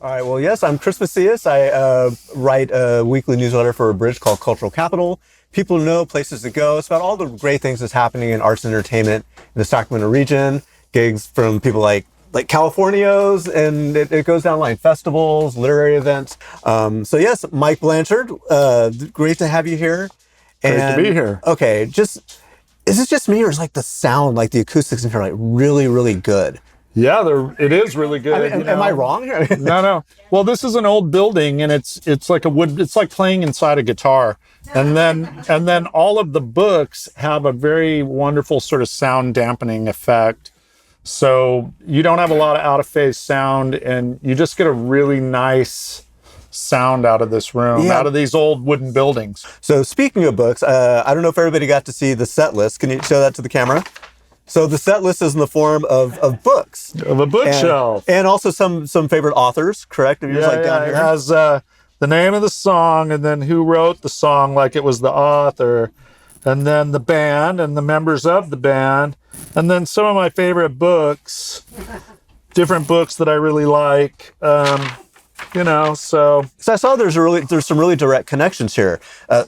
All right. Well, yes, I'm Chris Macias. I write a weekly newsletter for Abridged called Cultural Capital. People to know, places to go. It's about all the great things that's happening in arts and entertainment in the Sacramento region. Gigs from people like Californios, and it goes down like festivals, literary events. So yes, Mike Blanchard, great to have you here. Great to be here. Okay, is this just me, or is like the sound, like the acoustics in here, like really, really good? Yeah, it is really good. I mean, am I wrong? No. Well, this is an old building, and it's like it's like playing inside a guitar. And then all of the books have a very wonderful sort of sound dampening effect. So you don't have a lot of out of phase sound, and you just get a really nice sound out of this room, out of these old wooden buildings. So speaking of books, I don't know if everybody got to see the set list. Can you show that to the camera? So the set list is in the form of books. Of a bookshelf. And also some favorite authors, correct? Down here. It has the name of the song, and then who wrote the song, like it was the author, and then the band and the members of the band, and then some of my favorite books, different books that I really like. So I saw there's some really direct connections here.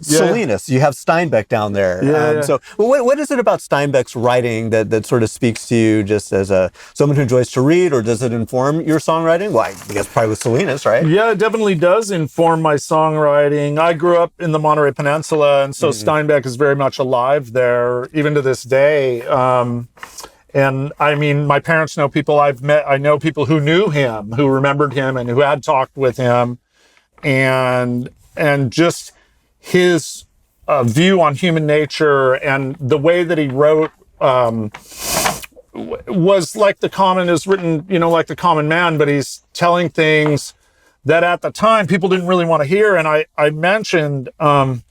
Salinas, you have Steinbeck down there. So what is it about Steinbeck's writing that sort of speaks to you just as someone who enjoys to read, or does it inform your songwriting? Well, I guess probably with Salinas, right? Yeah, it definitely does inform my songwriting. I grew up in the Monterey Peninsula, and so Steinbeck is very much alive there, even to this day. And I mean, my parents know people I've met. I know people who knew him, who remembered him, and who had talked with him, and just his view on human nature and the way that he wrote was like the common is written, like the common man, but he's telling things that at the time people didn't really want to hear. And I mentioned, after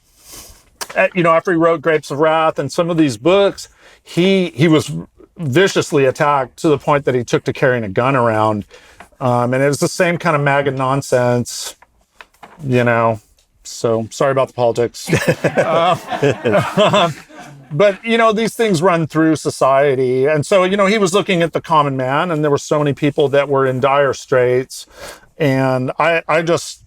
he wrote Grapes of Wrath and some of these books, he was viciously attacked to the point that he took to carrying a gun around. And it was the same kind of MAGA nonsense, so sorry about the politics. But, these things run through society. And so, he was looking at the common man, and there were so many people that were in dire straits. And I just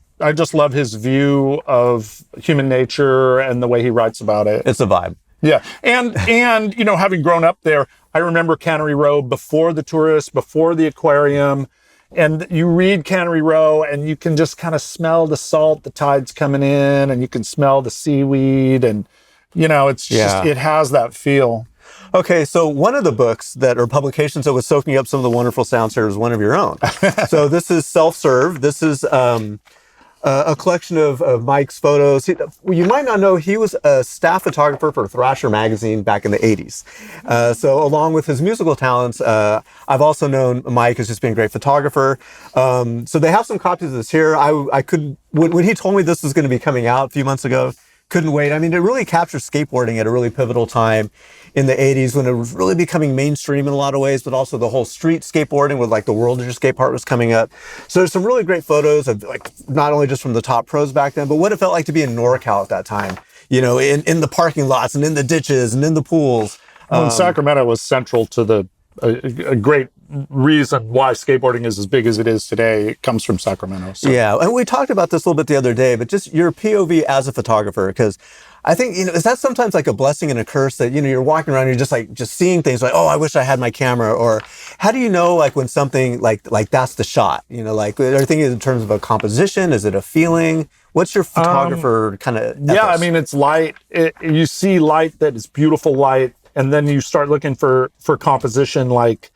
love his view of human nature and the way he writes about it. It's a vibe. Yeah. And having grown up there, I remember Cannery Row before the tourists, before the aquarium. And you read Cannery Row and you can just kind of smell the salt, the tide's coming in, and you can smell the seaweed. And, it's just, it has that feel. Okay, so one of the books or publications that was soaking up some of the wonderful sounds here is one of your own. So this is Self-Serve. This is a collection of Mike's photos. You might not know, he was a staff photographer for Thrasher magazine back in the 80s. So along with his musical talents, I've also known Mike as just being a great photographer. So they have some copies of this here. I couldn't, when he told me this was going to be coming out a few months ago, couldn't wait. I mean, it really captures skateboarding at a really pivotal time in the 80s when it was really becoming mainstream in a lot of ways, but also the whole street skateboarding with like the World of Your Skate part was coming up. So there's some really great photos of like, not only just from the top pros back then, but what it felt like to be in NorCal at that time, in the parking lots and in the ditches and in the pools. Well, Sacramento was central to a great reason why skateboarding is as big as it is today. It comes from Sacramento. So. Yeah, and we talked about this a little bit the other day, but just your POV as a photographer, because I think, is that sometimes like a blessing and a curse that, you're walking around, you're just seeing things like, oh, I wish I had my camera, or how do you know like when something like that's the shot, are you thinking in terms of a composition? Is it a feeling? What's your photographer kind of ethos? Yeah, I mean, it's light. You see light that is beautiful light, and then you start looking for composition, like,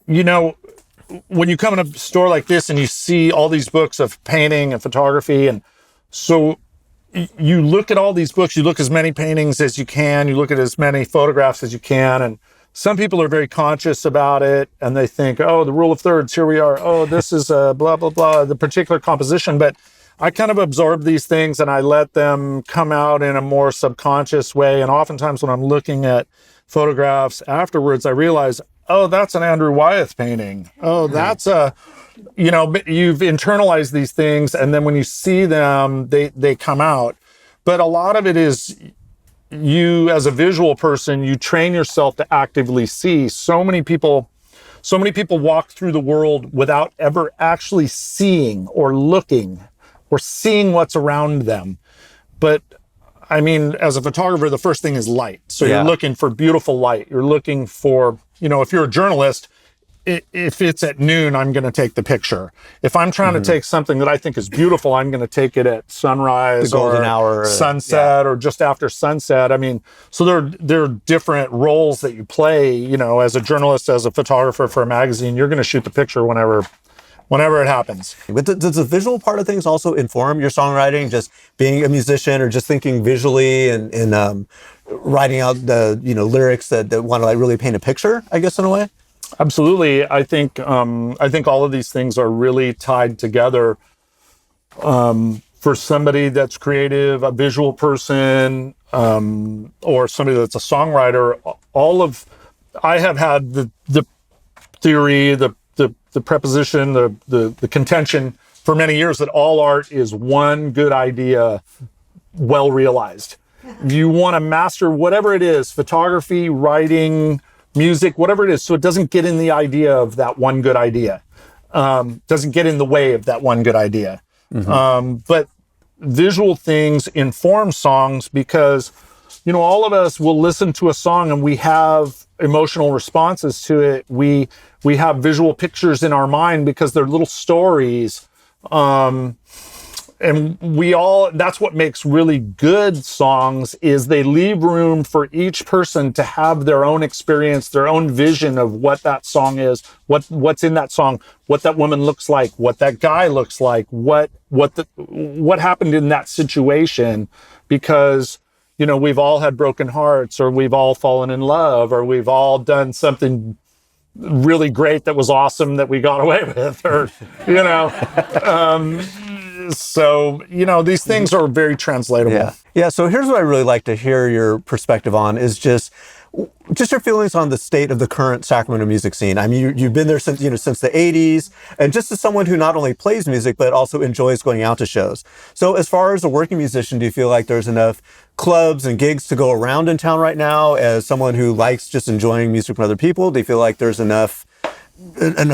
when you come in a store like this and you see all these books of painting and photography, and so you look at all these books, you look as many paintings as you can, you look at as many photographs as you can, and some people are very conscious about it, and they think, oh, the rule of thirds, here we are, oh, this is blah, blah, blah, the particular composition, but I kind of absorb these things and I let them come out in a more subconscious way, and oftentimes when I'm looking at photographs afterwards, I realize, oh, that's an Andrew Wyeth painting. Oh, that's you've internalized these things, and then when you see them, they come out. But a lot of it is you as a visual person, you train yourself to actively see. So many people so many people walk through the world without ever actually seeing or looking or seeing what's around them. But I mean, as a photographer, the first thing is light. So you're looking for beautiful light. You're looking for, you know, if you're a journalist, if it's at noon, I'm going to take the picture. If I'm trying to take something that I think is beautiful, I'm going to take it at sunrise, the golden hour, sunset, or just after sunset. I mean, so there are different roles that you play, you know, as a journalist, as a photographer for a magazine. You're going to shoot the picture whenever it happens. But does the visual part of things also inform your songwriting, just being a musician or just thinking visually and writing out the, you know, lyrics that want to like really paint a picture, I guess, in a way? Absolutely. I think all of these things are really tied together. For somebody that's creative, a visual person, or somebody that's a songwriter, I have had the theory, the preposition, the contention for many years that all art is one good idea well realized. You want to master whatever it is, photography, writing, music, whatever it is, so it doesn't get in the idea of that one good idea. Doesn't get in the way of that one good idea. But visual things inform songs because, you know, all of us will listen to a song and we have emotional responses to it. We have visual pictures in our mind because they're little stories. And that's what makes really good songs is they leave room for each person to have their own experience, their own vision of what that song is, what's in that song, what that woman looks like, what that guy looks like, what happened in that situation, because, you know, we've all had broken hearts, or we've all fallen in love, or we've all done something really great that was awesome that we got away with, or, you know, so, you know, these things are very translatable. Yeah. So here's what I really like to hear your perspective on is just your feelings on the state of the current Sacramento music scene. I mean, you've been there since the 80s, and just as someone who not only plays music, but also enjoys going out to shows. So as far as a working musician, do you feel like there's enough clubs and gigs to go around in town right now? As someone who likes just enjoying music from other people, do you feel like there's enough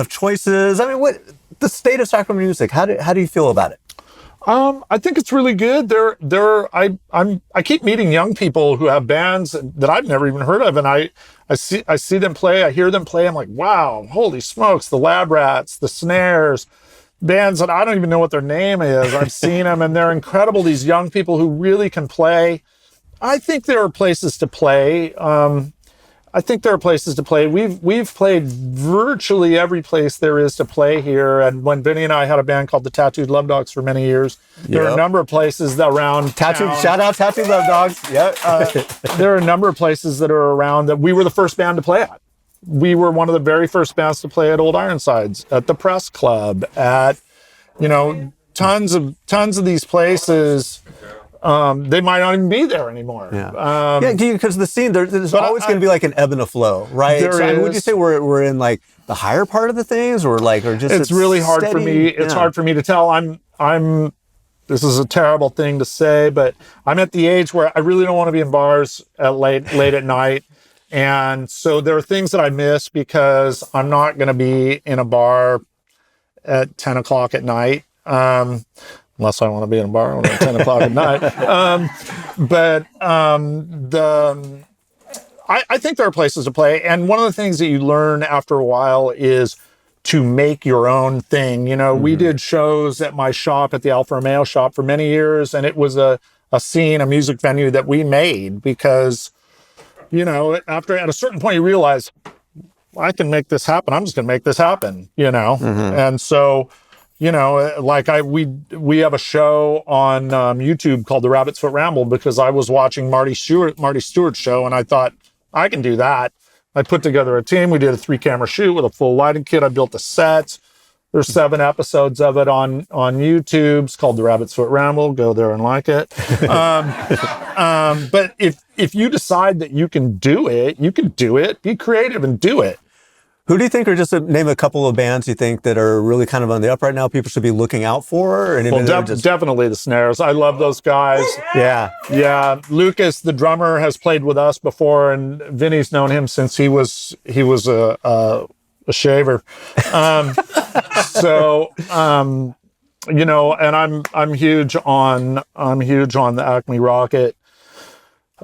choices? I mean, what the state of Sacramento music, how do you feel about it? I think it's really good. I keep meeting young people who have bands that I've never even heard of, and I see them play, I hear them play. I'm like, wow, holy smokes! The Lab Rats, the Snares, bands that I don't even know what their name is. I've seen them, and they're incredible. These young people who really can play. I think there are places to play. We've played virtually every place there is to play here. And when Vinny and I had a band called the Tattooed Love Dogs for many years, there are a number of places around town. Shout out Tattooed Love Dogs. There are a number of places that are around that we were the first band to play at. We were one of the very first bands to play at Old Ironsides, at the Press Club, at, you know, tons of these places. They might not even be there anymore. Because the scene, there's always going to be like an ebb and a flow, right? Would you say we're in like the higher part of the things, or just it's really hard steady? for me. It's hard for me to tell. I'm. This is a terrible thing to say, but I'm at the age where I really don't want to be in bars at late at night, and so there are things that I miss because I'm not going to be in a bar at 10 o'clock at night. Unless I want to be in a bar at 10 o'clock at night. I think there are places to play. And one of the things that you learn after a while is to make your own thing. You know, we did shows at my shop, at the Alfa Romeo shop, for many years. And it was a scene, a music venue that we made because, you know, at a certain point you realize, I can make this happen. I'm just going to make this happen, you know? And so, you know, like we have a show on YouTube called The Rabbit's Foot Ramble because I was watching Marty Stewart's show and I thought, I can do that. I put together a team. We did a 3-camera shoot with a full lighting kit. I built the sets. There's 7 episodes of it on YouTube. It's called The Rabbit's Foot Ramble. Go there and like it. But if you decide that you can do it, you can do it. Be creative and do it. Who do you think, or just to name a couple of bands you think that are really kind of on the up right now, people should be looking out for? Well, definitely the Snares. I love those guys. Yeah. Lucas, the drummer, has played with us before, and Vinny's known him since he was a a shaver. So, you know, and I'm huge on the Acme Rocket.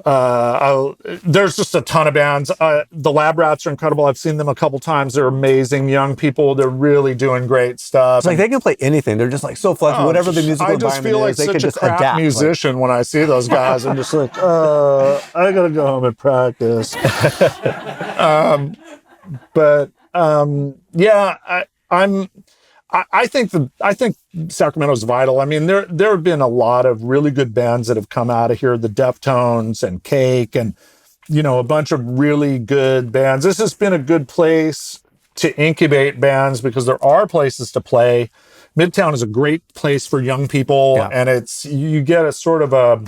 There's just a ton of bands. The Lab Rats are incredible. I've seen them a couple times. They're amazing young people. They're really doing great stuff. It's like they can play anything. They're just like so flexible. Whatever the musical I just feel like environment is, they can such a just crap adapt. musician when I see those guys. I'm just like, I gotta go home and practice. I think Sacramento's vital. I mean, there have been a lot of really good bands that have come out of here, the Deftones and Cake, and you know, a bunch of really good bands. This has been a good place to incubate bands because there are places to play. Midtown is a great place for young people, and you get a sort of a,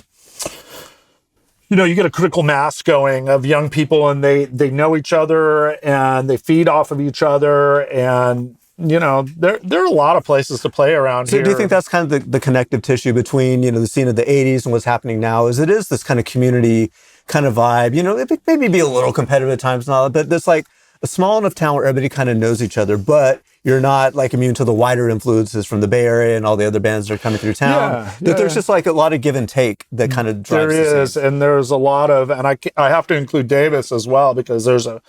you know, you get a critical mass going of young people, and they know each other and they feed off of each other, and you know, there are a lot of places to play around here. So do you think that's kind of the connective tissue between, you know, the scene of the 80s and what's happening now? Is this kind of community kind of vibe? You know, it maybe be a little competitive at times and all that, but there's like a small enough town where everybody kind of knows each other, but you're not like immune to the wider influences from the Bay Area and all the other bands that are coming through town. That there's just like a lot of give and take that kind of drives the scene. There is, and there's a lot of, and I have to include Davis as well, because there's a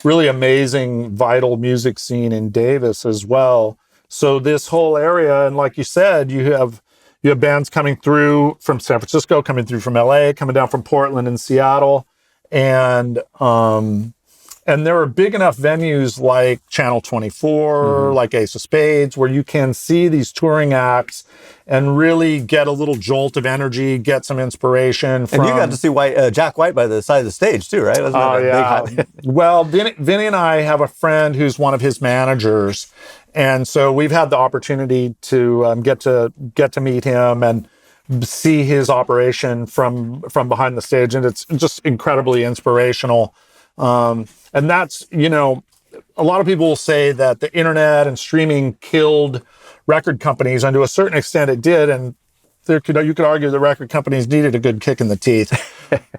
really amazing, vital music scene in Davis as well. So this whole area, and like you said, you have bands coming through from San Francisco, coming through from LA, coming down from Portland and Seattle, and there are big enough venues like Channel 24, like Ace of Spades, where you can see these touring acts and really get a little jolt of energy, get some inspiration from... And you got to see Jack White by the side of the stage too, right? Wasn't that a big highlight? Well, Vinny and I have a friend who's one of his managers, and so we've had the opportunity to get to meet him and see his operation from behind the stage, and it's just incredibly inspirational. And that's, you know, a lot of people will say that the internet and streaming killed record companies, and to a certain extent it did, and you could argue the record companies needed a good kick in the teeth.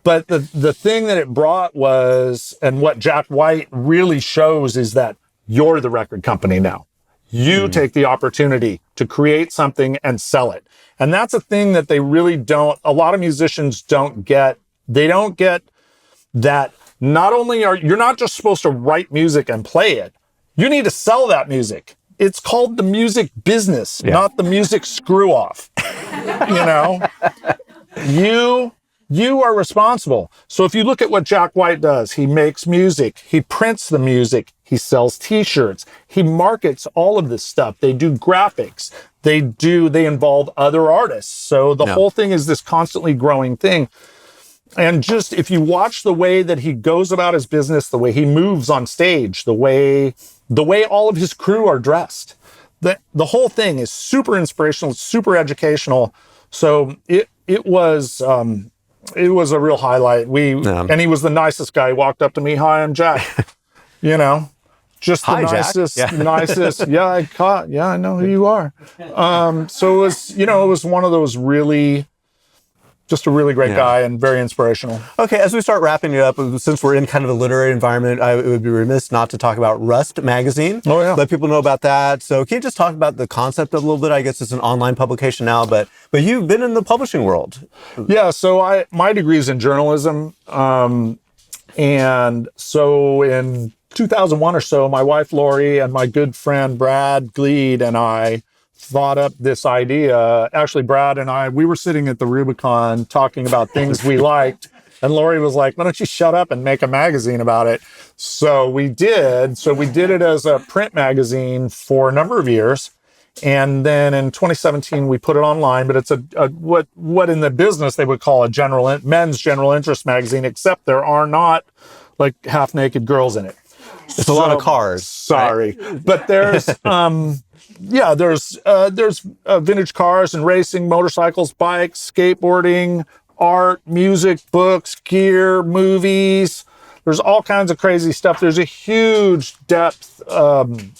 But the thing that it brought was, and what Jack White really shows, is that you're the record company now. You take the opportunity to create something and sell it. And that's a thing that they really don't, a lot of musicians don't get. They don't get that not only you're not just supposed to write music and play it, you need to sell that music. It's called the music business, not the music screw off. You know, you are responsible. So if you look at what Jack White does, he makes music, he prints the music, he sells t-shirts, he markets all of this stuff. They do graphics, they involve other artists. So the whole thing is this constantly growing thing. And just, if you watch the way that he goes about his business, the way he moves on stage, the way all of his crew are dressed, the whole thing is super inspirational, super educational. So it was a real highlight. And he was the nicest guy. He walked up to me, "Hi, I'm Jack." You know, just the nicest. Yeah, I know who you are. So it was, you know, it was one of those really, just a really great guy and very inspirational. Okay, as we start wrapping it up, since we're in kind of a literary environment, it would be remiss not to talk about Rust magazine. Oh, yeah. Let people know about that. So can you just talk about the concept a little bit? I guess it's an online publication now, but you've been in the publishing world. Yeah, so my degree is in journalism. And so in 2001 or so, my wife, Lori, and my good friend, Brad Gleed, and I thought up this idea. Actually, Brad and I, we were sitting at the Rubicon talking about things we liked. And Lori was like, "Why don't you shut up and make a magazine about it?" So we did. So we did it as a print magazine for a number of years. And then in 2017, we put it online, but it's what in the business they would call a men's general interest magazine, except there are not like half-naked girls in it. It's a lot of cars. Sorry. Right? But there's, there's vintage cars and racing, motorcycles, bikes, skateboarding, art, music, books, gear, movies. There's all kinds of crazy stuff. There's a huge depth of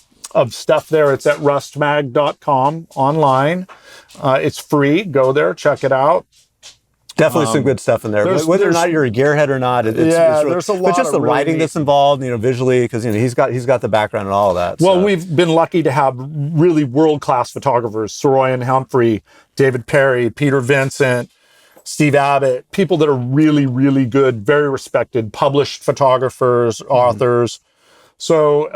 stuff there. It's at rustmag.com online. It's free. Go there, check it out. Definitely some good stuff in there. Whether or not you're a gearhead or not, it's really, there's a lot. But just the really writing that's involved, visually, because he's got the background and all of that. Well, so. we've been lucky to have really world-class photographers: Soroyan Humphrey, David Perry, Peter Vincent, Steve Abbott, people that are really, really good, very respected, published photographers, authors. So,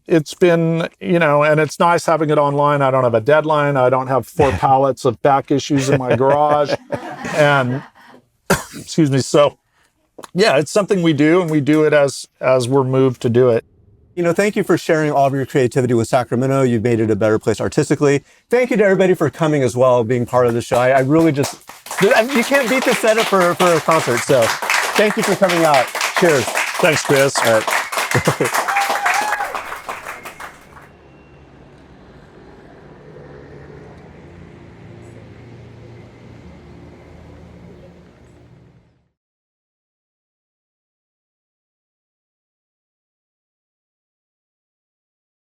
it's been, and it's nice having it online. I don't have a deadline. I don't have 4 pallets of back issues in my garage. And, excuse me. So, it's something we do, and we do it as we're moved to do it. Thank you for sharing all of your creativity with Sacramento. You've made it a better place artistically. Thank you to everybody for coming as well, being part of the show. I really you can't beat the setup for a concert. So thank you for coming out. Cheers. Thanks, Chris. All right.